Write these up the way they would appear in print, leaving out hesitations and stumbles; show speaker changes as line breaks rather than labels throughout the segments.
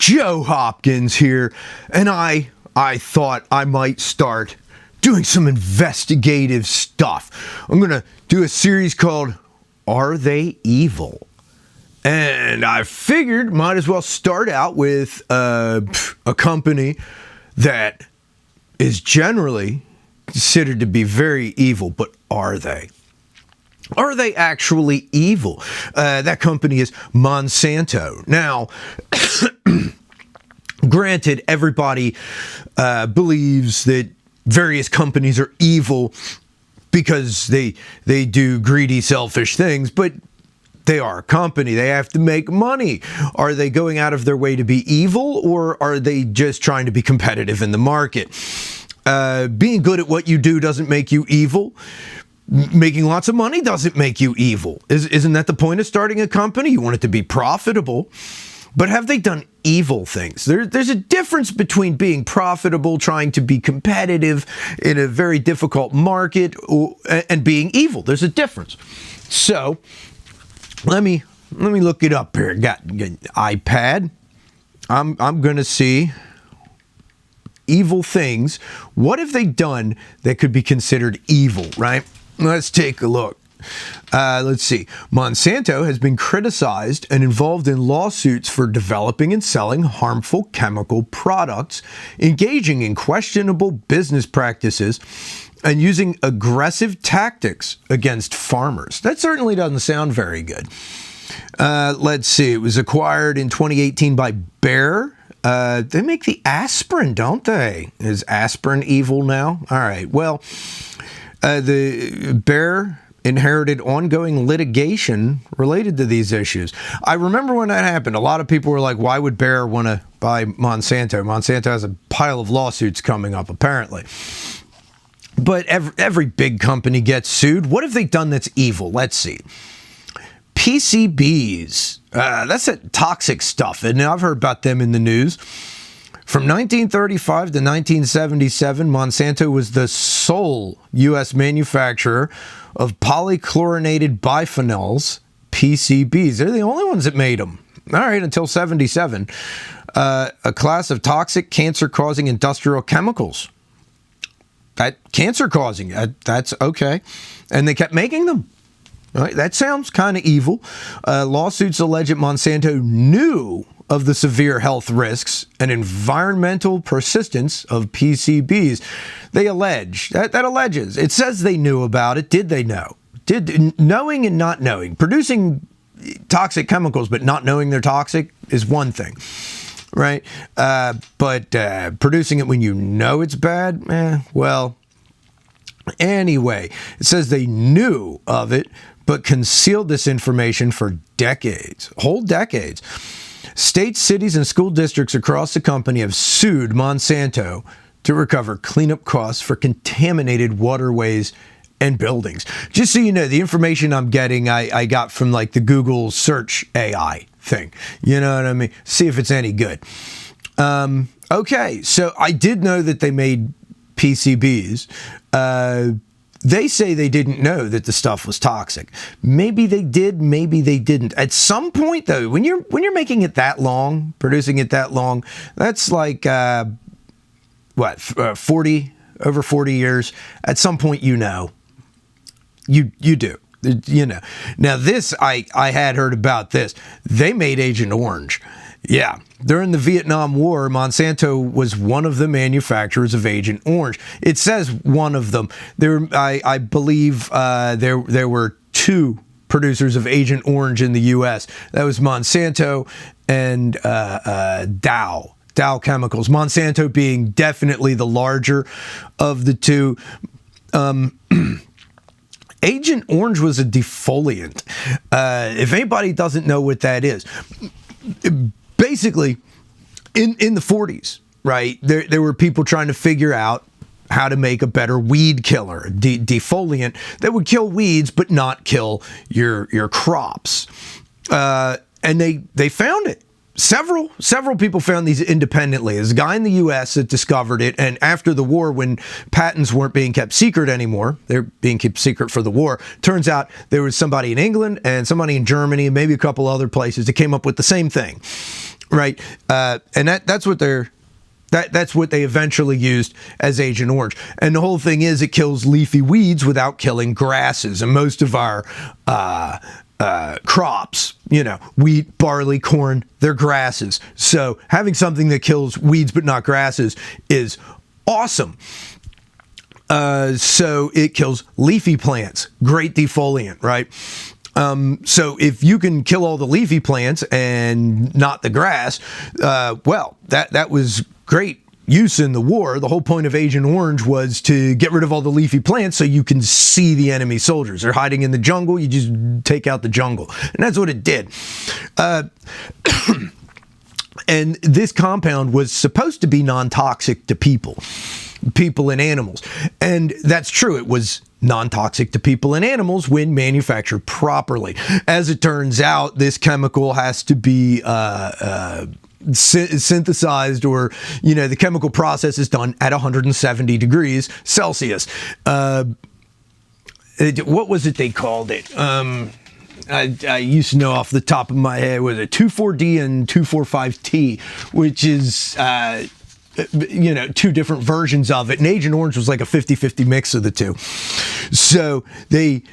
Joe Hopkins here, and I thought I might start doing some investigative stuff. I'm going to do a series called Are They Evil? And I figured might as well start out with a company that is generally considered to be very evil, but are they? Are they actually evil? That company is Monsanto. Now, granted, everybody believes that various companies are evil because they do greedy, selfish things, but they are a company. They have to make money. Are they going out of their way to be evil, or are they just trying to be competitive in the market? Being good at what you do doesn't make you evil. Making lots of money doesn't make you evil. Isn't that the point of starting a company? You want it to be profitable. But have they done evil things? There's a difference between being profitable, trying to be competitive in a very difficult market, and being evil. There's a difference. So let me look it up here. Got an iPad. I'm going to see evil things. What have they done that could be considered evil, right? Let's take a look. Let's see. Monsanto has been criticized and involved in lawsuits for developing and selling harmful chemical products, engaging in questionable business practices, and using aggressive tactics against farmers. That certainly doesn't sound very good. Let's see. It was acquired in 2018 by Bayer. They make the aspirin, don't they? Is aspirin evil now? All right. Well, the Bayer inherited ongoing litigation related to these issues. I remember when that happened, a lot of people were like, why would Bayer want to buy Monsanto? Monsanto has a pile of lawsuits coming up, apparently. But every big company gets sued. What have they done that's evil? Let's see. PCBs. That's that toxic stuff, and I've heard about them in the news. From 1935 to 1977, Monsanto was the sole U.S. manufacturer of polychlorinated biphenyls, PCBs. They're the only ones that made them. All right, until 77. A class of toxic, cancer-causing industrial chemicals. Cancer-causing, that's okay. And they kept making them. Right, that sounds kind of evil. Lawsuits allege that Monsanto knew of the severe health risks and environmental persistence of PCBs. They allege, that alleges. It says they knew about it. Did they know? Knowing and not knowing. Producing toxic chemicals but not knowing they're toxic is one thing, right? But producing it when you know it's bad, well, anyway, it says they knew of it but concealed this information for decades, whole decades. States, cities, and school districts across the company have sued Monsanto to recover cleanup costs for contaminated waterways and buildings. Just so you know, the information I'm getting, I got from like the Google search AI thing. You know what I mean? See if it's any good. Okay, so I did know that they made PCBs. They say they didn't know that the stuff was toxic. Maybe they did, maybe they didn't. At some point, though, when you're making it that long, producing it that long, that's like, 40 years. At some point, you know. You do. You know. Now, this, I had heard about this. They made Agent Orange. Yeah. During the Vietnam War, Monsanto was one of the manufacturers of Agent Orange. It says one of them. I believe there were two producers of Agent Orange in the U.S. That was Monsanto and Dow Chemicals. Monsanto being definitely the larger of the two. Agent Orange was a defoliant. If anybody doesn't know what that is, basically, in the 40s, right, there were people trying to figure out how to make a better weed killer, defoliant that would kill weeds but not kill your crops. And they found it. Several people found these independently. There's a guy in the U.S. that discovered it, and after the war, when patents weren't being kept secret anymore, they're being kept secret for the war, turns out there was somebody in England and somebody in Germany and maybe a couple other places that came up with the same thing. right? And that's what that's what they eventually used as Agent Orange. And the whole thing is, it kills leafy weeds without killing grasses. And most of our crops, wheat, barley, corn, they're grasses. So having something that kills weeds but not grasses is awesome. So it kills leafy plants, great defoliant, right? So if you can kill all the leafy plants and not the grass, well, that was great use in the war. The whole point of Agent Orange was to get rid of all the leafy plants so you can see the enemy soldiers. They're hiding in the jungle. You just take out the jungle. And that's what it did. And this compound was supposed to be non-toxic to people and animals. And that's true. It was non-toxic to people and animals when manufactured properly. As it turns out, this chemical has to be synthesized, or the chemical process is done at 170 degrees Celsius. What was it they called it? I used to know off the top of my head, was it 2,4-D and 2,4,5-T, which is two different versions of it, and Agent Orange was like a 50-50 mix of the two. So they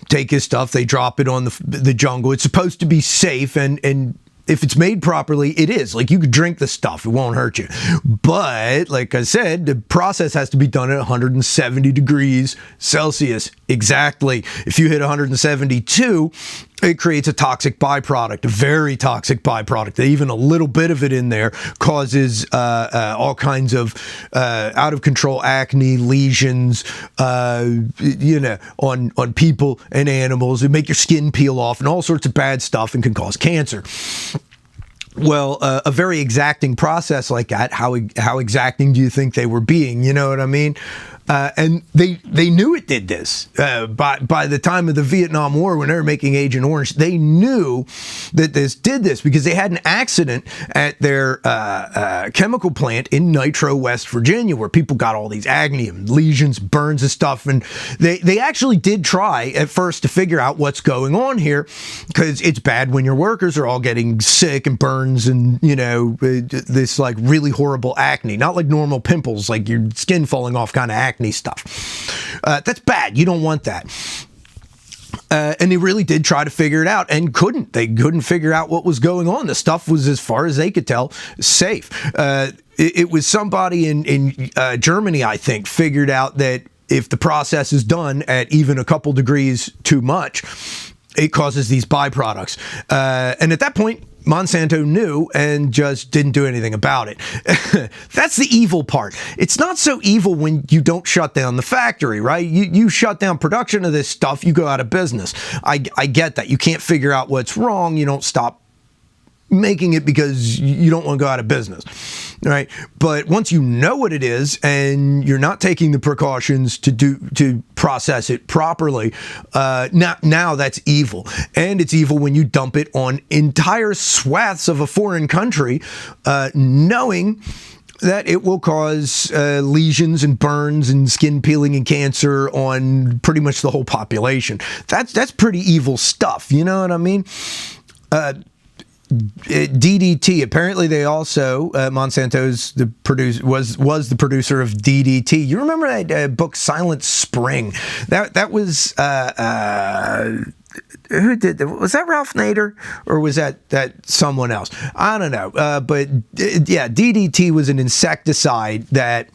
take his stuff, they drop it on the jungle. It's supposed to be safe, and if it's made properly, it is. Like, you could drink the stuff, it won't hurt you. But like I said, the process has to be done at 170 degrees Celsius exactly. If you hit 172, it creates a toxic byproduct, a very toxic byproduct. Even a little bit of it in there causes all kinds of out of control acne, lesions, on people and animals. It make your skin peel off and all sorts of bad stuff, and can cause cancer. Well, a very exacting process like that, how exacting do you think they were being? You know what I mean? And they knew it did this. By the time of the Vietnam War, when they were making Agent Orange, they knew that this did this, because they had an accident at their chemical plant in Nitro, West Virginia, where people got all these acne and lesions, burns and stuff. And they actually did try at first to figure out what's going on here, because it's bad when your workers are all getting sick and burns and, this like really horrible acne, not like normal pimples, like your skin falling off kind of acne stuff. That's bad. You don't want that. And they really did try to figure it out, and couldn't. They couldn't figure out what was going on. The stuff was, as far as they could tell, safe. It was somebody in Germany, I think, figured out that if the process is done at even a couple degrees too much, it causes these byproducts. And at that point, Monsanto knew and just didn't do anything about it. That's the evil part. It's not so evil when you don't shut down the factory, right? You shut down production of this stuff, you go out of business. I get that. You can't figure out what's wrong. You don't stop making it because you don't want to go out of business, right? But once you know what it is and you're not taking the precautions to process it properly, now that's evil. And it's evil when you dump it on entire swaths of a foreign country, knowing that it will cause lesions and burns and skin peeling and cancer on pretty much the whole population. That's pretty evil stuff. You know what I mean? DDT. Apparently, they also Monsanto's was the producer of DDT. You remember that book Silent Spring? That was who did that? Was that Ralph Nader, or was that someone else? I don't know. But yeah, DDT was an insecticide that.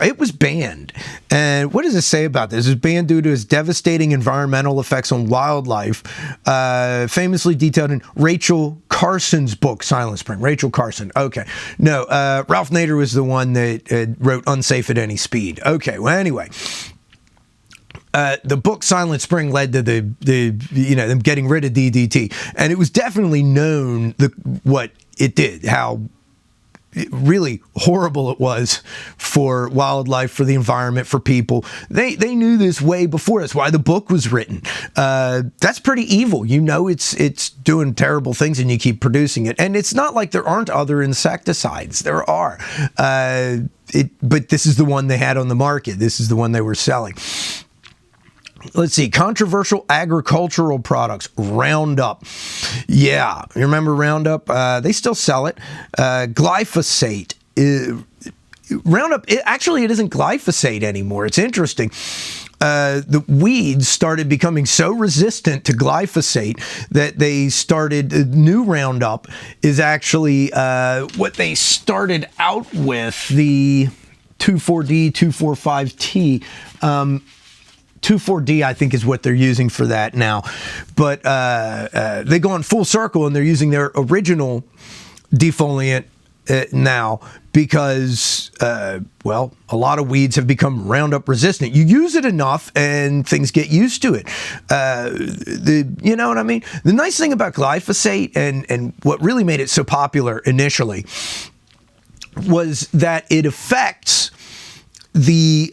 It was banned. And what does it say about this? It was banned due to its devastating environmental effects on wildlife, famously detailed in Rachel Carson's book, Silent Spring. Rachel Carson. Okay. No, Ralph Nader was the one that wrote Unsafe at Any Speed. Okay. Well, anyway. The book Silent Spring led to them getting rid of DDT. And it was definitely known what it did, how really horrible it was for wildlife, for the environment, for people. They knew this way before. That's why the book was written. That's pretty evil. It's doing terrible things, and you keep producing it. And it's not like there aren't other insecticides. There are. But this is the one they had on the market. This is the one they were selling. Let's see, controversial agricultural products, Roundup. Yeah, you remember Roundup? They still sell it. Glyphosate. Roundup, it isn't glyphosate anymore. It's interesting. The weeds started becoming so resistant to glyphosate that they started, new Roundup is actually what they started out with, the 2,4-D, 2,4,5-T. 2,4-D, I think, is what they're using for that now. But they go in full circle and they're using their original defoliant now because, well, a lot of weeds have become Roundup resistant. You use it enough and things get used to it. You know what I mean? The nice thing about glyphosate and what really made it so popular initially was that it affects the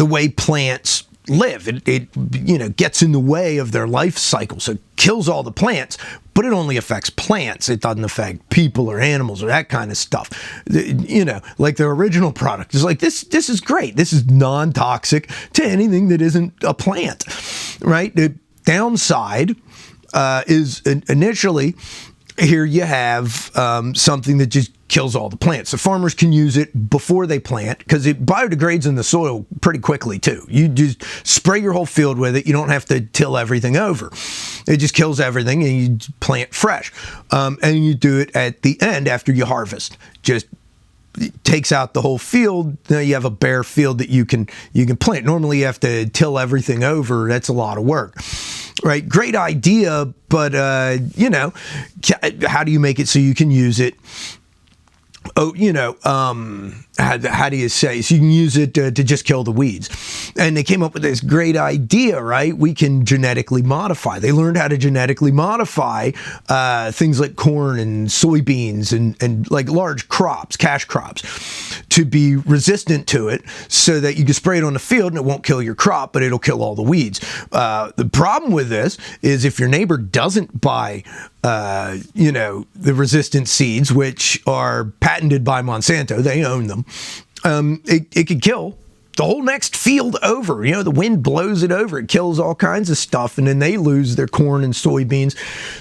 way plants live. It gets in the way of their life cycle, so it kills all the plants, but it only affects plants. It doesn't affect people or animals or that kind of stuff. Like their original product is like, this is great. This is non-toxic to anything that isn't a plant, right? The downside is initially here you have something that just kills all the plants. So farmers can use it before they plant because it biodegrades in the soil pretty quickly too. You just spray your whole field with it. You don't have to till everything over. It just kills everything and you plant fresh. And you do it at the end after you harvest. Just takes out the whole field. Now you have a bare field that you can plant. Normally you have to till everything over. That's a lot of work. Right? Great idea, but how do you make it so you can use it? How do you say? So you can use it to just kill the weeds. And they came up with this great idea, right? We can genetically modify. They learned how to genetically modify things like corn and soybeans and like large crops, cash crops, to be resistant to it so that you can spray it on the field and it won't kill your crop, but it'll kill all the weeds. The problem with this is if your neighbor doesn't buy the resistant seeds, which are patented by Monsanto, they own them, it could kill the whole next field over. The wind blows it over. It kills all kinds of stuff, and then they lose their corn and soybeans.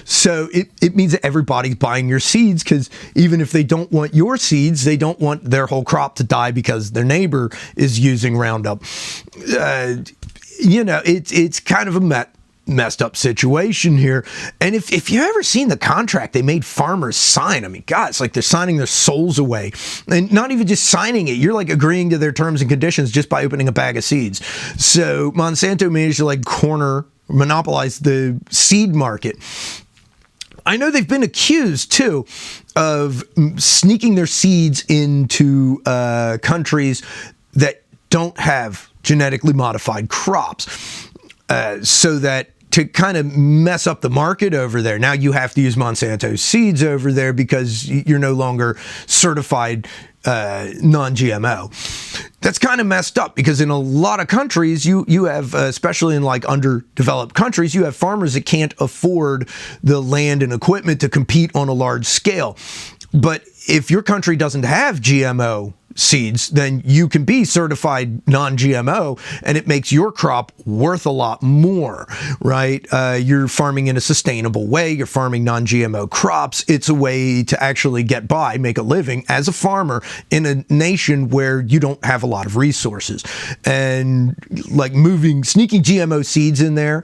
So it means that everybody's buying your seeds because even if they don't want your seeds, they don't want their whole crop to die because their neighbor is using Roundup. It's kind of a messed up situation here. And if you've ever seen the contract they made farmers sign, I mean, God, it's like they're signing their souls away. And not even just signing it, you're like agreeing to their terms and conditions just by opening a bag of seeds. So Monsanto managed to monopolize the seed market. I know they've been accused too of sneaking their seeds into countries that don't have genetically modified crops. So that to kind of mess up the market over there, now you have to use Monsanto seeds over there because you're no longer certified non-GMO. That's kind of messed up because in a lot of countries, you have, especially in like underdeveloped countries, you have farmers that can't afford the land and equipment to compete on a large scale. But if your country doesn't have GMO seeds, then you can be certified non-GMO and it makes your crop worth a lot more, right? You're farming in a sustainable way. You're farming non-GMO crops. It's a way to actually get by, make a living as a farmer in a nation where you don't have a lot of resources. And like sneaking GMO seeds in there,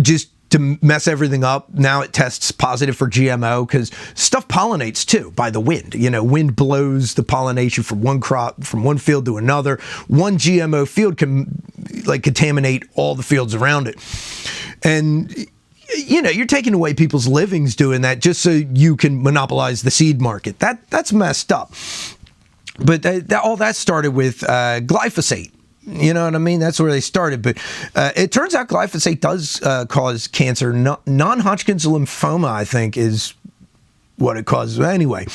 just to mess everything up. Now it tests positive for GMO because stuff pollinates too by the wind. Wind blows the pollination from one crop, from one field to another. One GMO field can contaminate all the fields around it. And you're taking away people's livings doing that just so you can monopolize the seed market. That's messed up. But all that started with glyphosate. You know what I mean? That's where they started. But it turns out glyphosate does cause cancer. Non-Hodgkin's lymphoma, I think, is what it causes. Anyway,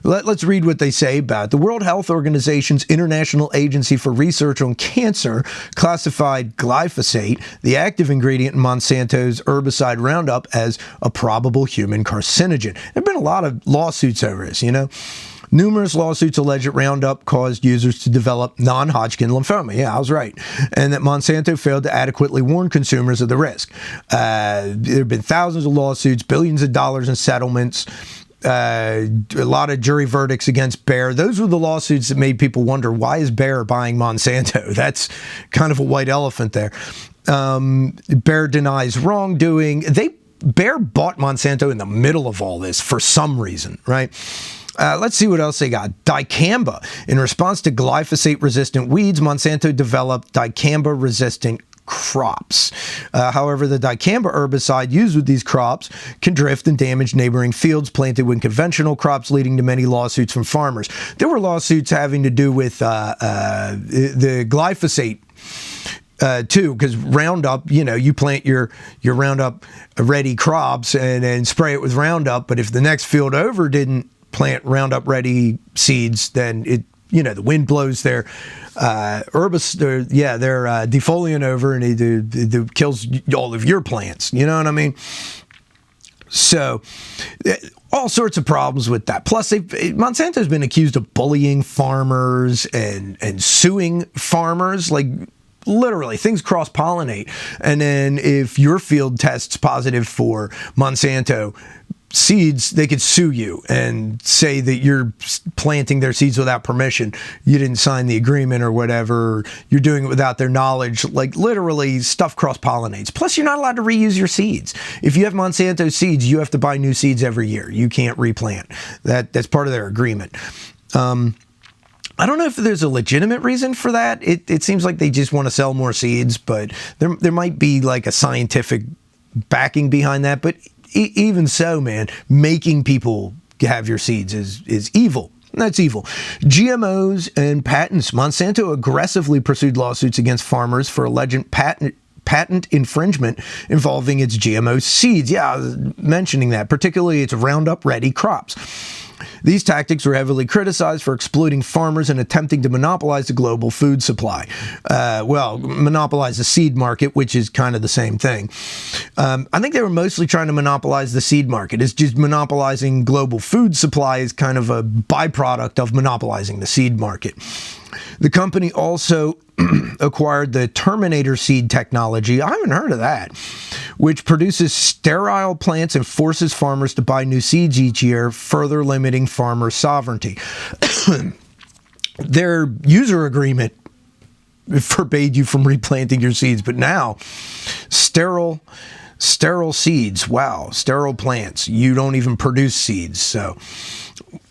let's read what they say about it. The World Health Organization's International Agency for Research on Cancer classified glyphosate, the active ingredient in Monsanto's herbicide Roundup, as a probable human carcinogen. There have been a lot of lawsuits over this, Numerous lawsuits allege that Roundup caused users to develop non-Hodgkin lymphoma. Yeah, I was right. And that Monsanto failed to adequately warn consumers of the risk. There have been thousands of lawsuits, billions of dollars in settlements, a lot of jury verdicts against Bayer. Those were the lawsuits that made people wonder, why is Bayer buying Monsanto? That's kind of a white elephant there. Bayer denies wrongdoing. Bayer bought Monsanto in the middle of all this for some reason, right? Let's see what else they got. Dicamba. In response to glyphosate-resistant weeds, Monsanto developed dicamba-resistant crops. However, the dicamba herbicide used with these crops can drift and damage neighboring fields planted with conventional crops, leading to many lawsuits from farmers. There were lawsuits having to do with the glyphosate too, because Roundup, you plant your Roundup ready crops and spray it with Roundup, but if the next field over didn't plant Roundup ready seeds, then the wind blows their defoliant over and it kills all of your plants. You know what I mean? So all sorts of problems with that. Plus, Monsanto's been accused of bullying farmers and suing farmers. Like, literally, things cross-pollinate. And then if your field tests positive for Monsanto seeds, they could sue you and say that you're planting their seeds without permission. You didn't sign the agreement or whatever. You're doing it without their knowledge. Like, literally, stuff cross-pollinates. Plus, you're not allowed to reuse your seeds. If you have Monsanto seeds, you have to buy new seeds every year. You can't replant. That's part of their agreement. I don't know if there's a legitimate reason for that. It seems like they just want to sell more seeds, but there might be like a scientific backing behind that. But even so, man, making people have your seeds is evil. That's evil. GMOs and patents. Monsanto aggressively pursued lawsuits against farmers for alleged patent infringement involving its GMO seeds. Yeah, I was mentioning that, particularly its Roundup Ready crops. These tactics were heavily criticized for exploiting farmers and attempting to monopolize the global food supply. Monopolize the seed market, which is kind of the same thing. I think they were mostly trying to monopolize the seed market. It's just monopolizing global food supply is kind of a byproduct of monopolizing the seed market. The company also acquired the Terminator seed technology. I haven't heard of that, which produces sterile plants and forces farmers to buy new seeds each year, further limiting farmer sovereignty. Their user agreement forbade you from replanting your seeds, but now sterile seeds. Wow, sterile plants. You don't even produce seeds, so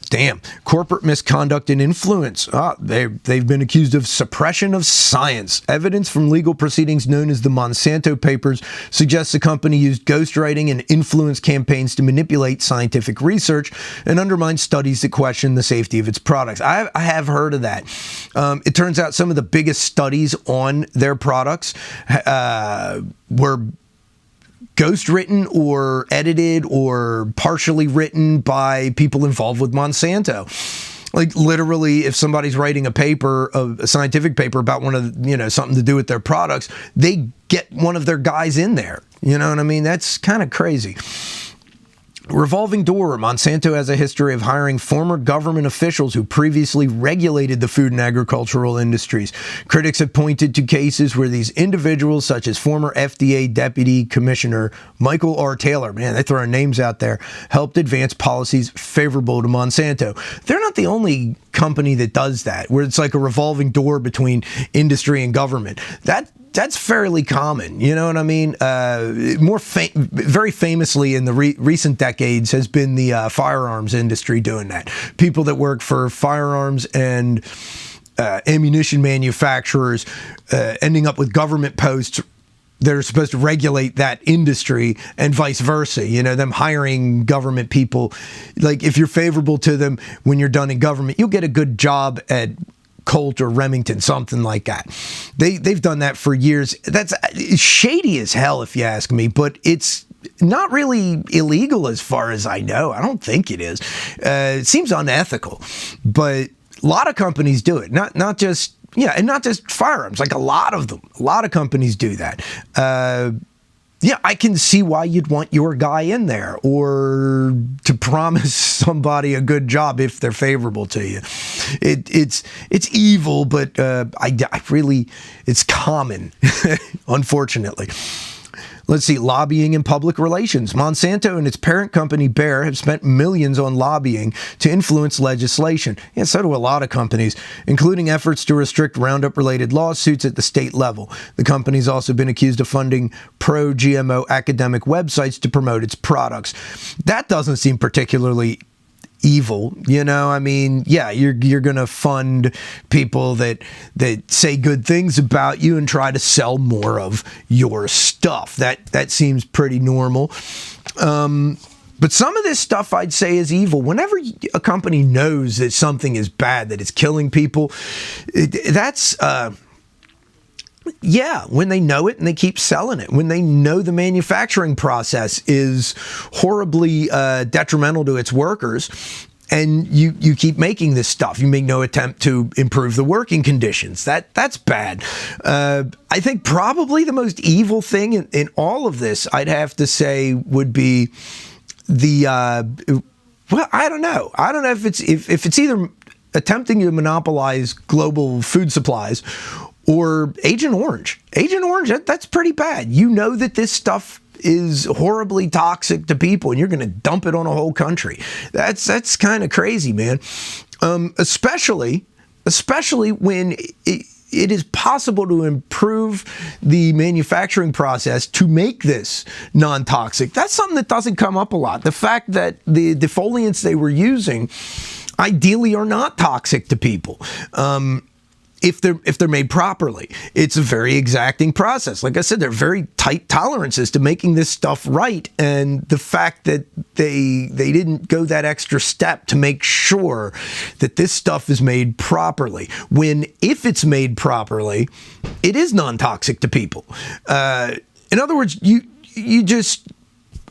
damn. Corporate misconduct and influence. They've been accused of suppression of science. Evidence from legal proceedings known as the Monsanto Papers suggests the company used ghostwriting and influence campaigns to manipulate scientific research and undermine studies that question the safety of its products. I have heard of that. It turns out some of the biggest studies on their products were ghostwritten or edited or partially written by people involved with Monsanto. Like, literally, if somebody's writing a scientific paper about one of, something to do with their products, they get one of their guys in there. You know what I mean? That's kind of crazy. Revolving door. Monsanto has a history of hiring former government officials who previously regulated the food and agricultural industries. Critics have pointed to cases where these individuals, such as former FDA Deputy Commissioner Michael R. Taylor, man, they're throwing names out there, helped advance policies favorable to Monsanto. They're not the only company that does that, where it's like a revolving door between industry and government. That's fairly common, you know what I mean? Very famously in the recent decades has been the firearms industry doing that. People that work for firearms and ammunition manufacturers ending up with government posts that are supposed to regulate that industry, and vice versa. Them hiring government people. Like, if you're favorable to them when you're done in government, you'll get a good job at Colt or Remington, something like that. They've done that for years. That's shady as hell, if you ask me, but it's not really illegal as far as I know. I don't think it is. It seems unethical, but a lot of companies do it. Not just firearms. Like, a lot of companies do that. yeah, I can see why you'd want your guy in there, or to promise somebody a good job if they're favorable to you. It's evil, but I really, it's common, unfortunately. Let's see, lobbying and public relations. Monsanto and its parent company, Bayer, have spent millions on lobbying to influence legislation. And so do a lot of companies, including efforts to restrict Roundup-related lawsuits at the state level. The company's also been accused of funding pro-GMO academic websites to promote its products. That doesn't seem particularly evil, you know. I mean, yeah, you're gonna fund people that say good things about you and try to sell more of your stuff. That seems pretty normal. But some of this stuff I'd say is evil. Whenever a company knows that something is bad, that it's killing people, that's yeah, when they know it and they keep selling it, when they know the manufacturing process is horribly detrimental to its workers, and you keep making this stuff, you make no attempt to improve the working conditions. That's bad. I think probably the most evil thing in all of this, I'd have to say, would be the well, I don't know if it's either attempting to monopolize global food supplies or Agent Orange. Agent Orange, that's pretty bad. You know that this stuff is horribly toxic to people, and you're going to dump it on a whole country. That's kind of crazy, man. Especially when it is possible to improve the manufacturing process to make this non-toxic. That's something that doesn't come up a lot. The fact that the defoliants they were using ideally are not toxic to people. If they're made properly. It's a very exacting process. Like I said, there are very tight tolerances to making this stuff right, and the fact that they didn't go that extra step to make sure that this stuff is made properly, when if it's made properly, it is non-toxic to people. In other words, you just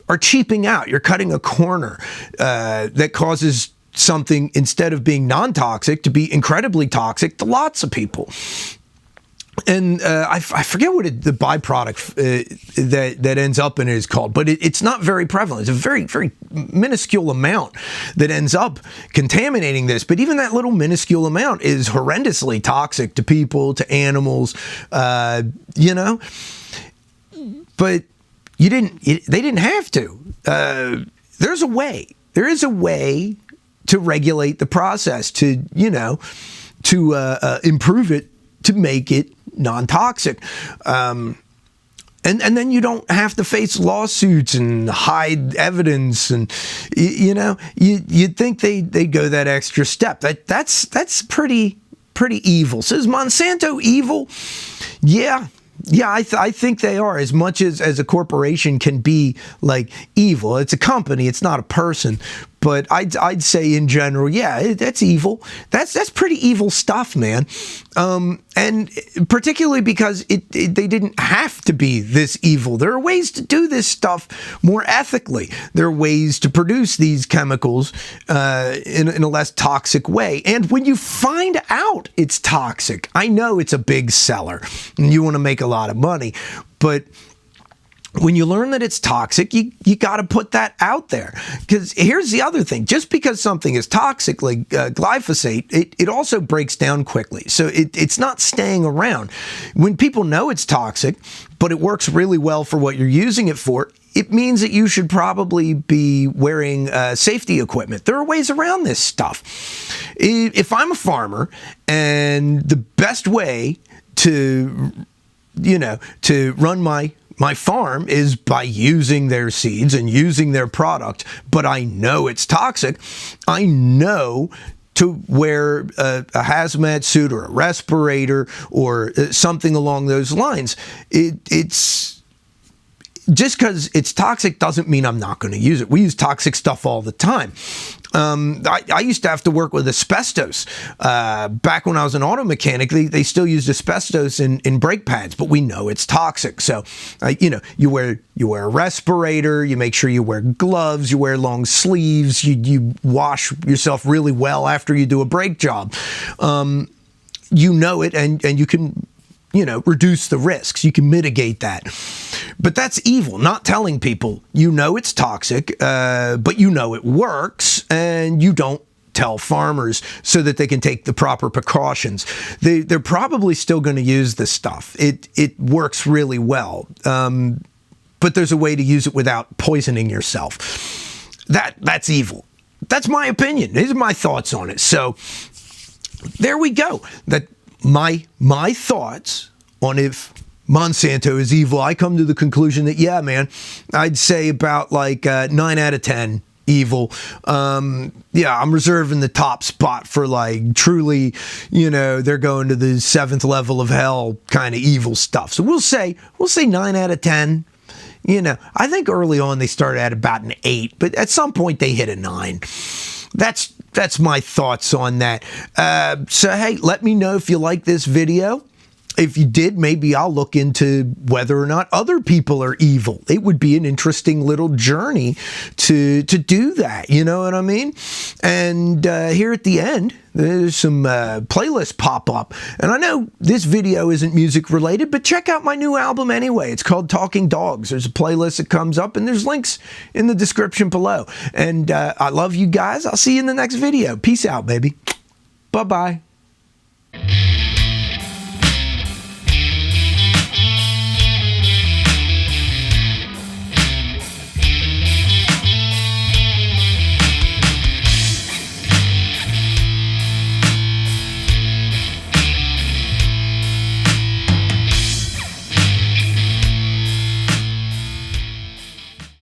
are cheaping out. You're cutting a corner that causes something, instead of being non-toxic, to be incredibly toxic to lots of people. And I forget what the byproduct that ends up in it is called, but it's not very prevalent. It's a very, very minuscule amount that ends up contaminating this. But even that little minuscule amount is horrendously toxic to people, to animals, you know. But they didn't have to. There's a way. There is a way to regulate the process, to improve it, to make it non-toxic. And then you don't have to face lawsuits and hide evidence, and you'd think they'd go that extra step. That's pretty evil. So is Monsanto evil? Yeah, I think they are, as much as a corporation can be like evil. It's a company, it's not a person. But I'd say in general, yeah, that's evil. That's pretty evil stuff, man. And particularly because they didn't have to be this evil. There are ways to do this stuff more ethically. There are ways to produce these chemicals in a less toxic way. And when you find out it's toxic, I know it's a big seller and you want to make a lot of money, but when you learn that it's toxic, you got to put that out there. Because here's the other thing. Just because something is toxic, like glyphosate, it also breaks down quickly. So it's not staying around. When people know it's toxic, but it works really well for what you're using it for, it means that you should probably be wearing safety equipment. There are ways around this stuff. If I'm a farmer, and the best way to run my farm is by using their seeds and using their product, but I know it's toxic, I know to wear a hazmat suit or a respirator or something along those lines. It's just because it's toxic doesn't mean I'm not going to use it. We use toxic stuff all the time. I used to have to work with asbestos. Back when I was an auto mechanic, they still used asbestos in brake pads, but we know it's toxic. So, you wear a respirator, you make sure you wear gloves, you wear long sleeves, you wash yourself really well after you do a brake job. You know it, and you can reduce the risks. You can mitigate that. But that's evil, not telling people, it's toxic, but it works, and you don't tell farmers so that they can take the proper precautions. They're probably still going to use this stuff. It works really well. But there's a way to use it without poisoning yourself. That's evil. That's my opinion. These are my thoughts on it. So there we go. That my thoughts on if Monsanto is evil. I come to the conclusion that, yeah, man, I'd say about like 9 out of 10 evil. Yeah, I'm reserving the top spot for like truly, they're going to the 7th level of hell kind of evil stuff. So we'll say 9 out of 10. I think early on they started at about an 8, but at some point they hit a 9. That's my thoughts on that. So hey, let me know if you like this video. If you did, maybe I'll look into whether or not other people are evil. It would be an interesting little journey to do that. You know what I mean? And here at the end, there's some playlists pop up. And I know this video isn't music related, but check out my new album anyway. It's called Talking Dogs. There's a playlist that comes up, and there's links in the description below. And I love you guys. I'll see you in the next video. Peace out, baby. Bye-bye.